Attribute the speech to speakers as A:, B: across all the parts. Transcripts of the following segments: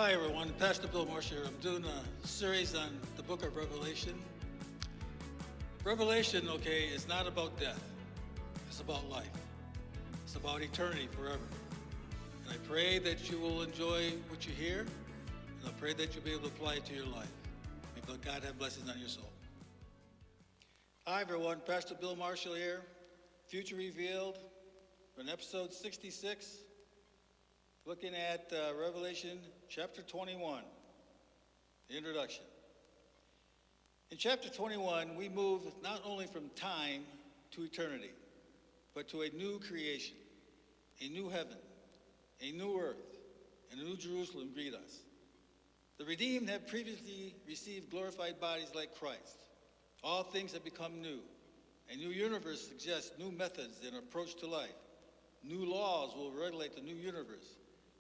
A: Hi everyone, Pastor Bill Marsh here. I'm doing a series on the book of Revelation. Revelation, is not about death. It's about life. It's about eternity forever. And I pray that you will enjoy what you hear, and I pray that you'll be able to apply it to your life. May God have blessings on your soul. Hi everyone, Pastor Bill Marshall here. Future Revealed, in episode 66. Looking at Revelation chapter 21, the introduction. In chapter 21, we move not only from time to eternity, but to a new creation, a new heaven, a new earth, and a new Jerusalem greet us. The redeemed have previously received glorified bodies like Christ. All things have become new. A new universe suggests new methods and approach to life. New laws will regulate the new universe.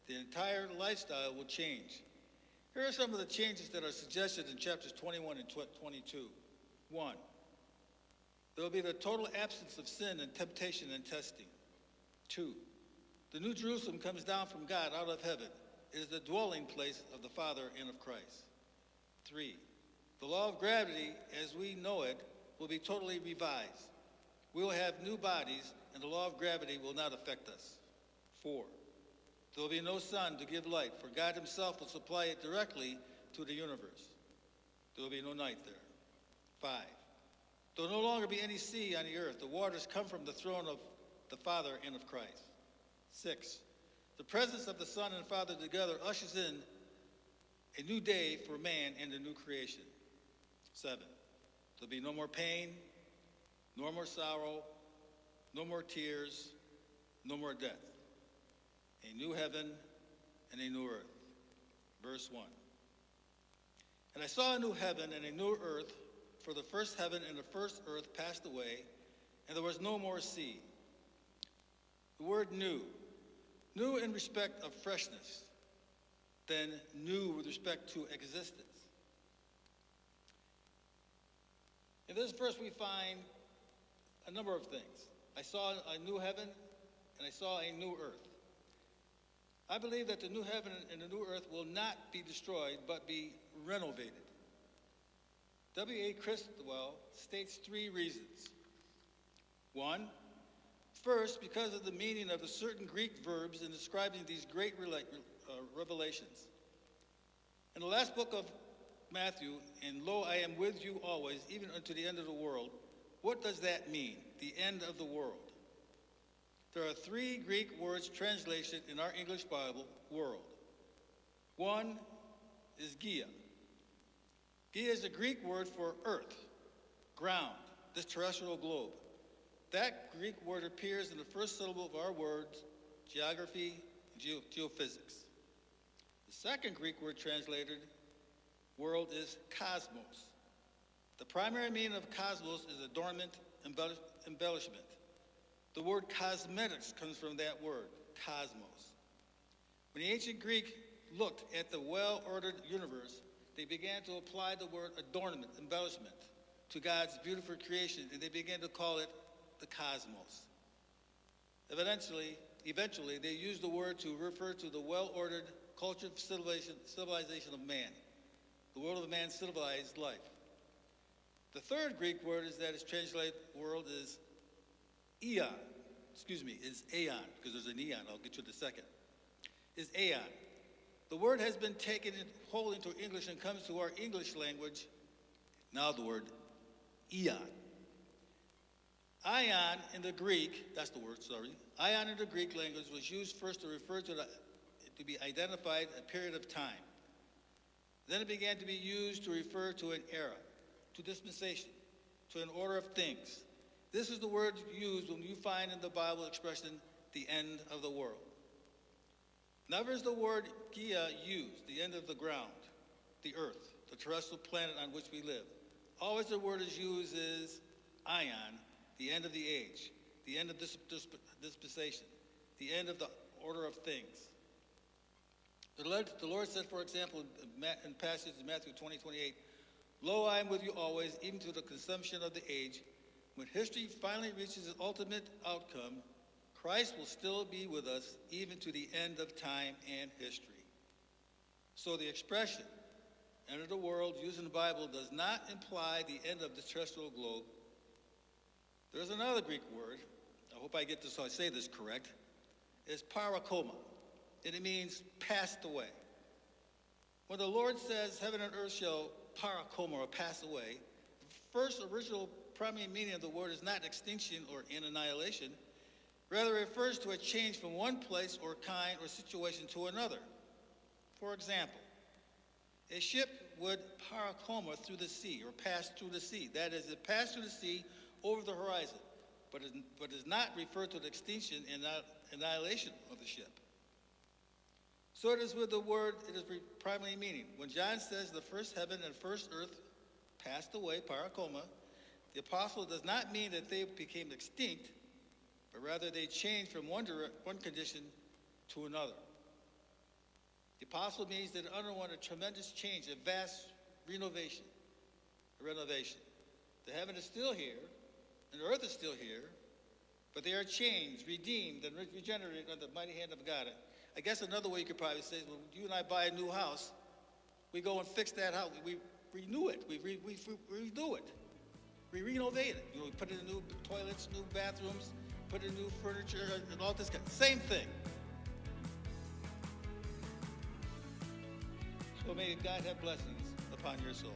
A: The entire lifestyle will change. Here are some of the changes that are suggested in chapters 21 and 22. 1. There will be the total absence of sin and temptation and testing. 2. The New Jerusalem comes down from God out of heaven. It is the dwelling place of the Father and of Christ. 3. The law of gravity, as we know it, will be totally revised. We will have new bodies, and the law of gravity will not affect us. 4. There will be no sun to give light, for God himself will supply it directly to the universe. There will be no night there. 5. There will no longer be any sea on the earth. The waters come from the throne of the Father and of Christ. 6. The presence of the Son and Father together ushers in a new day for man and a new creation. 7. There will be no more pain, no more sorrow, no more tears, no more death. A new heaven and a new earth. Verse 1. And I saw a new heaven and a new earth, for the first heaven and the first earth passed away, and there was no more sea. The word new. New in respect of freshness, then new with respect to existence. In this verse we find a number of things. I saw a new heaven and I saw a new earth. I believe that the new heaven and the new earth will not be destroyed, but be renovated. W.A. Criswell states 3 reasons. 1, first, because of the meaning of the certain Greek verbs in describing these great revelations. In the last book of Matthew, and lo, I am with you always, even unto the end of the world, what does that mean, the end of the world? There are 3 Greek words translated in our English Bible, world. 1 is Gaia. Gaia is the Greek word for earth, ground, this terrestrial globe. That Greek word appears in the first syllable of our words, geography, geophysics. The second Greek word translated, world, is cosmos. The primary meaning of cosmos is adornment, embellishment. The word cosmetics comes from that word, cosmos. When the ancient Greek looked at the well-ordered universe, they began to apply the word adornment, embellishment, to God's beautiful creation, and they began to call it the cosmos. Eventually, they used the word to refer to the well-ordered cultured civilization of man, the world of man's civilized life. The third Greek word is translated world is aeon, is aeon, because there's an eon, I'll get to the second, is aeon. The word has been taken whole into English and comes to our English language, now the word eon. Ion in the Greek, that's the word, sorry. Ion in the Greek language was used first to refer to be identified a period of time. Then it began to be used to refer to an era, to dispensation, to an order of things. This is the word used when you find in the Bible expression, the end of the world. Never is the word Gaia used, the end of the ground, the earth, the terrestrial planet on which we live. Always the word is used is ion, the end of the age, the end of this dispensation, the end of the order of things. The Lord said, for example, in passage in Matthew 20:28, lo, I am with you always, even to the consummation of the age. When history finally reaches its ultimate outcome, Christ will still be with us even to the end of time and history. So the expression, end of the world, used in the Bible, does not imply the end of the terrestrial globe. There's another Greek word, I hope I get this, so I say this correct, it's parakoma, and it means passed away. When the Lord says heaven and earth shall parakoma, or pass away, the first original primary meaning of the word is not extinction or annihilation. Rather, it refers to a change from one place or kind or situation to another. For example, a ship would parakoma through the sea or pass through the sea. That is, it passed through the sea over the horizon, but does not refer to the extinction and annihilation of the ship. So it is with the word, it is primarily meaning. When John says the first heaven and first earth passed away, parakoma, the apostle does not mean that they became extinct, but rather they changed from one condition to another. The apostle means that it underwent a tremendous change, a vast renovation. The heaven is still here, and the earth is still here, but they are changed, redeemed, and regenerated under the mighty hand of God. I guess another way you could probably say is when you and I buy a new house, we go and fix that house. We renew it. We redo it. We renovate it. We put in new toilets, new bathrooms, put in new furniture, and all this kind. Same thing. So may God have blessings upon your soul.